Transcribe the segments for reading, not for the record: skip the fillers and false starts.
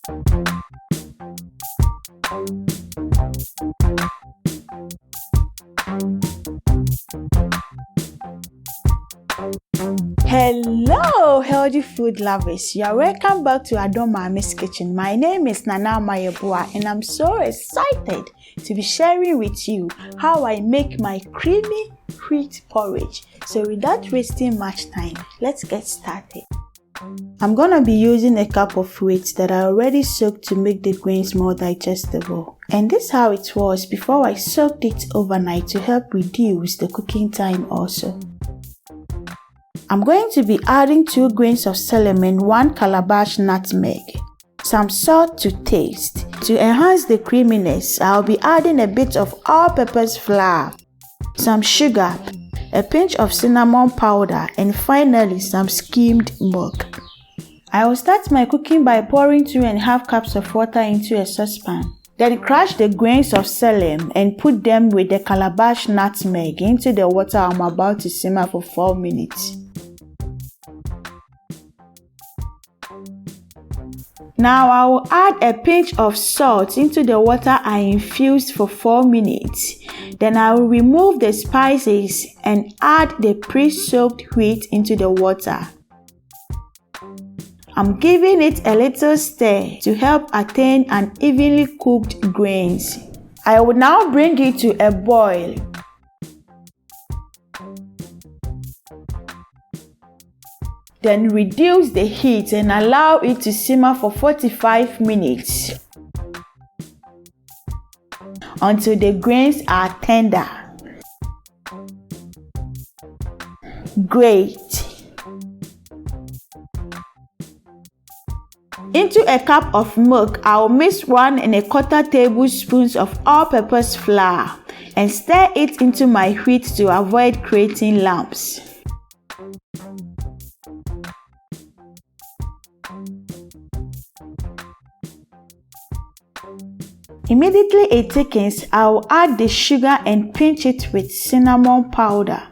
Hello healthy food lovers, you are welcome back to MAAME'S kitchen. My name is Nana Mayebua and I'm so excited to be sharing with you how I make my creamy wheat porridge. So without wasting much time, let's get started. I'm gonna be using a cup of wheat that I already soaked to make the grains more digestible. And this is how it was before I soaked it overnight to help reduce the cooking time also. I'm going to be adding 2 grains of selim and 1 calabash nutmeg, some salt to taste. To enhance the creaminess, I'll be adding a bit of all-purpose flour, some sugar, a pinch of cinnamon powder, and finally some skimmed milk. I will start my cooking by pouring 2.5 cups of water into a saucepan. Then crush the grains of selim and put them with the calabash nutmeg into the water I'm about to simmer for 4 minutes. Now I will add a pinch of salt into the water I infused for 4 minutes. Then I will remove the spices and add the pre-soaked wheat into the water. I'm giving it a little stir to help attain an evenly cooked grains. I will now bring it to a boil. Then reduce the heat and allow it to simmer for 45 minutes until the grains are tender. Great. Into a cup of milk, I will mix 1¼ tablespoons of all-purpose flour and stir it into my wheat to avoid creating lumps. Immediately it thickens, I will add the sugar and pinch it with cinnamon powder.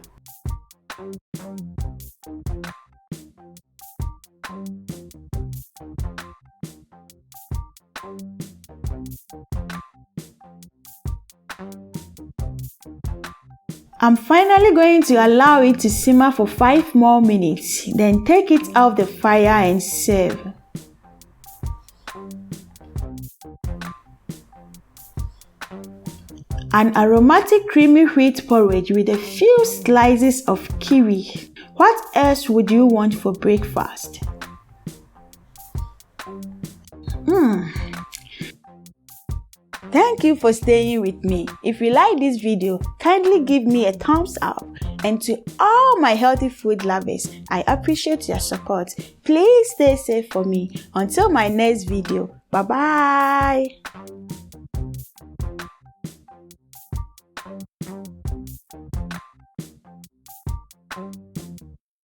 I'm finally going to allow it to simmer for 5 more minutes, then take it off the fire and serve. An aromatic creamy wheat porridge with a few slices of kiwi. What else would you want for breakfast? Thank you for staying with me. If you like this video, kindly give me a thumbs up. And to all my healthy food lovers, I appreciate your support. Please stay safe for me. Until my next video. Bye-bye.